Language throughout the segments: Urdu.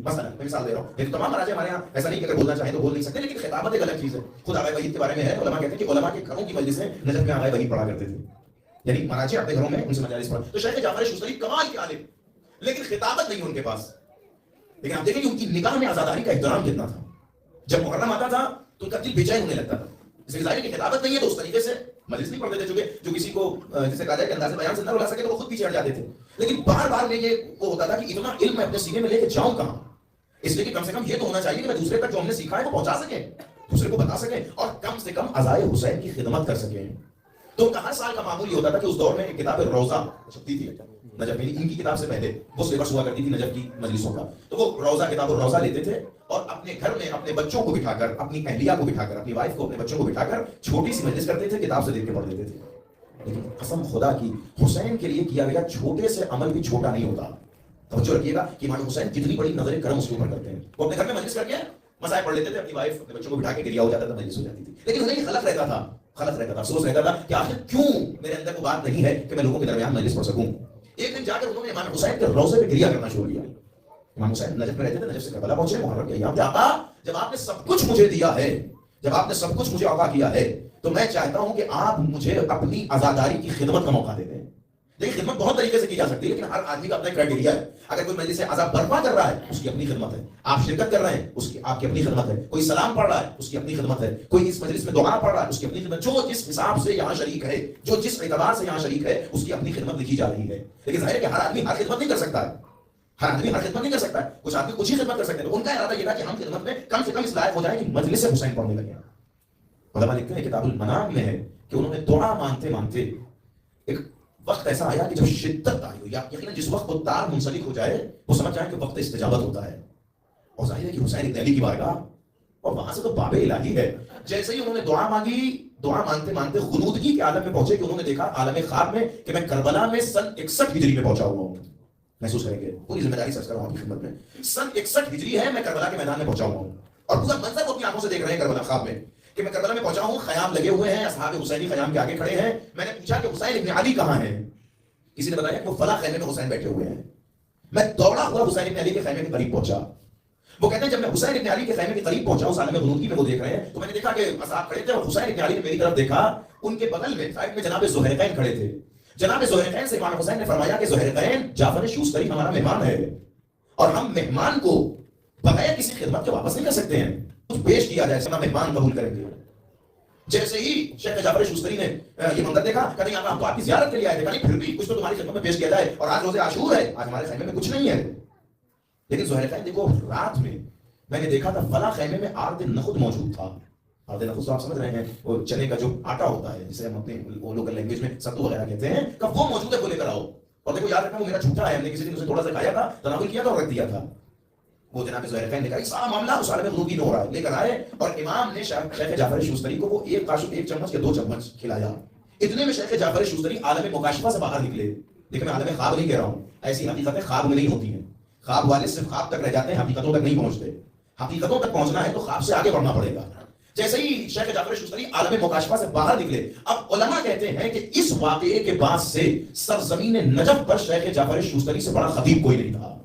مثلا میں مثال دے رہا ہوں، لیکن تمام مراجع ہمارے یہاں ایسا نہیں کہ اگر بولنا چاہیں تو بول نہیں سکتے، لیکن خطابت ایک الگ چیز ہے. خود آغائے وحید کے بارے میں ہے، علماء کہتے ہیں کہ علماء کے گھروں کی مجلس میں نجف میں آغائے وحید پڑھا کرتے تھے، یعنی مراجع اپنے گھروں میں ان سے مجالس پڑھا. تو شیخ جعفر شوستری کمال کے عالم، لیکن خطابت نہیں ان کے پاس. لیکن آپ دیکھیں کہ ان کی نگاہ میں عزاداری کا احترام کتنا تھا. جب محرم آتا تھا تو ان کا دل بے چین ہونے لگتا تھا. اس لیے ظاہر ہے کہ خطابت نہیں ہے تو اس طریقے سے مجلس نہیں پڑھتے تھے، چونکہ جو کسی کو جسے کہا جائے کہ انداز بیان سے نہ رلا سکے تو وہ خود پیچھے ہٹ جاتے تھے. لیکن بار بار میں یہ وہ ہوتا تھا کہ اتنا علم میں اپنے سینے میں لے کے جاؤں کہاں، اس لیے کہ کم سے کم یہ تو ہونا چاہیے کہ میں دوسرے تک جو ہم نے سیکھا ہے وہ پہنچا سکیں، دوسرے کو بتا سکیں، اور کم سے کم عزائے حسین کی خدمت کر سکیں. تو ان کا ہر سال کا معمول یہ ہوتا تھا کہ اس دور میں ایک کتاب روضہ چھپتی تھی نجف میں، ان کی کتاب سے پہلے وہ سلیبس ہوا کرتی تھی نجف کی مجلسوں کا. تو وہ روضہ کتاب الروضہ لیتے تھے اور اپنے گھر میں اپنے بچوں کو بٹھا کر، اپنی اہلیہ کو بٹھا کر، اپنی وائف کو، اپنے بچوں کو بٹھا کر چھوٹی سی مجلس کرتے تھے، کتاب سے دیکھ کے پڑھ لیتے تھے. لیکن قسم خدا کی حسین کے لیے کیا گیا چھوٹے سے عمل بھی چھوٹا نہیں ہوتا. توجہ رکھیے گا کہ امام حسین کتنی بڑی نظر کرم اس کے اوپر کرتے ہیں. وہ اپنے گھر میں مجلس کر کے مسائل پڑھ لیتے تھے، اپنی وائف اپنے بچوں کو بٹھا کے گریا ہو جاتا تھا، مجلس ہو جاتی تھی. لیکن انہیں یہ خلق رہتا تھا، افسوس رہتا تھا کہ آخر کیوں میرے اندر وہ بات نہیں ہے کہ میں لوگوں کے درمیان مجلس پڑھ سکوں. ایک دن جا کر انہوں نے امام حسین کے روضے پہ گریا کرنا شروع کیا. امام حسین نجف میں رہتے تھے، نجف سے کربلا پہنچے، محرم کے ایام پہ آقا جب آپ نے سب کچھ مجھے دیا ہے، جب آپ نے سب کچھ مجھے عطا کیا ہے، تو میں چاہتا ہوں کہ آپ مجھے اپنی عزاداری کی خدمت کا موقع دے دیں. دیکھیں خدمت بہت طریقے سے کی جا سکتی ہے، لیکن ہر آدمی کا اپنا کرائٹیریا ہے. اگر کوئی مجلس سے عزا برپا کر رہا ہے اس کی اپنی خدمت ہے، آپ شرکت کر رہے ہیں اس کی آپ کی اپنی خدمت ہے، کوئی سلام پڑھ رہا ہے اس کی اپنی خدمت ہے، کوئی اس مجلس میں دعا پڑھ رہا ہے اس کی اپنی خدمت. جو جس حساب سے یہاں شریک ہے، جو جس اعتبار سے یہاں شریک ہے، اس کی اپنی خدمت لکھی جا رہی ہے. لیکن ظاہر ہے کہ ہر آدمی ہر خدمت نہیں کر سکتا ہے، ہر آدمی ہر خدمت نہیں کر سکتا ہے. کچھ آدمی کچھ ہی خدمت کر سکتے ہیں. تو ان کا ارادہ یہ تھا کہ ہم خدمت میں کم سے کم اس لائق ہو جائیں کہ مجلس سے حسین پڑھنے لگے. علماء لکھتے ہیں کتاب المنام میں ہے کہ انہوں نے دعا مانگتے مانگتے ایک وقت ایسا آیا کہ جب شدت آئی ہو، یا یقیناً جس وقت وہ تار منسلک ہو جائے وہ سمجھ جائیں کہ وقت استجابت ہوتا ہے. اور ظاہر ہے کہ حسین ابن علی کی بارگاہ اور وہاں سے تو باب الہی ہے. جیسے ہی انہوں نے دعا مانگی، دعا مانگتے مانگتے خنودگی کے عالم میں پہنچے کہ انہوں نے دیکھا عالم خواب میں کہ میں کربلا میں سن 61 ہجری میں پہنچا ہوا ہوں. محسوس کریں گے، پوری ذمہ داری سے کر رہا ہوں آپ کی خدمت میں، سن 61 ہجری ہے، میں کربلا کے میدان میں پہنچا ہوا ہوں اور پورا منظر وہ اپنی آنکھوں سے دیکھ رہے ہیں کربلا خواب میں کہ میں کربلا میں پہنچا ہوں. خیام لگے ہوئے ہیں، اصحاب حسینی خیام کے آگے کھڑے ہیں. میں نے پوچھا کہ حسین ابن علی کہاں ہیں؟ کسی نے بتایا کہ وہ فلاں خیمے میں حسین بیٹھے ہوئے ہیں. میں دوڑا ہوا حسین ابن علی کے خیمے کے قریب پہنچا. وہ کہتے ہیں جب میں حسین ابن علی کے خیمے کے قریب پہنچا، اس عالم غنودگی میں وہ دیکھ رہے ہیں، تو میں نے دیکھا کہ اصحاب کھڑے تھے اور حسین ابن علی نے میری طرف دیکھا. ان کے بغل میں سائڈ میں جناب زہیرین کھڑے تھے. جناب زہیرین سے امام حسین نے فرمایا کہ زہیرین جعفر شوستری ہمارا مہمان ہے اور ہم مہمان کو بغیر کسی خدمت کے واپس نہیں کر سکتے ہیں، کچھ پیش کیا جائے اپنا مہمان قبول کریں گے. جیسے ہی شیخ جعفر شوستری نے یہ منظر دیکھا، کہتے ہیں ہم تو آپ کی زیارت کے لیے آئے تھے، کہیں پھر بھی کچھ تو تمہاری خدمت میں پیش کیا جائے، اور آج روز عاشور ہے، آج ہمارے خیمے میں کچھ نہیں ہے. لیکن زہیرین دیکھو رات میں نے دیکھا تھا فلاں خیمے میں آرد نخود موجود تھا. آرد نخود تو آپ سمجھ رہے ہیں وہ چنے کا جو آٹا ہوتا ہے جسے ہم اپنے لوکل لینگویج میں ستو وغیرہ کہتے ہیں، کہ وہ موجود ہے، وہ لے کر آؤ. اور دیکھو یاد رکھنا وہ میرا جھوٹا ہے، ہم نے کسی دن اسے تھوڑا سا کھایا تھا، تناول کیا تھا اور رکھ دیا تھا. وہ جناب زہیرین نے کہا یہ سارا معاملہ اس عالم غنودگی میں ہو رہا ہے، لے کر آئے اور امام نے شیخ جعفر شوستری کو وہ ایک قاشق، ایک چمچ یا 2 چمچ کھلایا. اتنے میں شیخ جعفر شوستری عالم مکاشفہ سے باہر نکلے. لیکن میں عالم خواب نہیں کہہ رہا ہوں، ایسی حقیقتیں خواب میں نہیں ہوتی ہیں. خواب والے صرف خواب تک رہ جاتے ہیں، حقیقتوں تک نہیں پہنچتے. حقیقتوں تک پہنچنا ہے تو خواب سے آگے بڑھنا پڑے گا. جیسے ہی شیخ جعفر شوستری عالم مکاشفہ سے باہر نکلے، اب علماء کہتے ہیں کہ اس واقعے کے بعد سے سرزمین نجف پر شیخ جعفر شوستری سے بڑا خطیب کوئی نہیں تھا.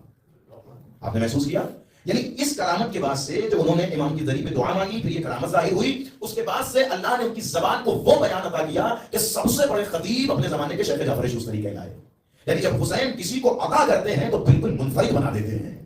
آپ نے محسوس کیا؟ یعنی اس کرامت کے بعد سے جو انہوں نے امام کی ذریعے پہ دعا مانگی، پھر یہ کرامت ظاہر ہوئی، اس کے بعد سے اللہ نے ان کی زبان کو وہ بیان عطا کیا کہ سب سے بڑے خطیب اپنے زمانے کے شیخ جعفر شوستری کہلائے. یعنی جب حسین کسی کو عطا کرتے ہیں تو بالکل منفرد بنا دیتے ہیں.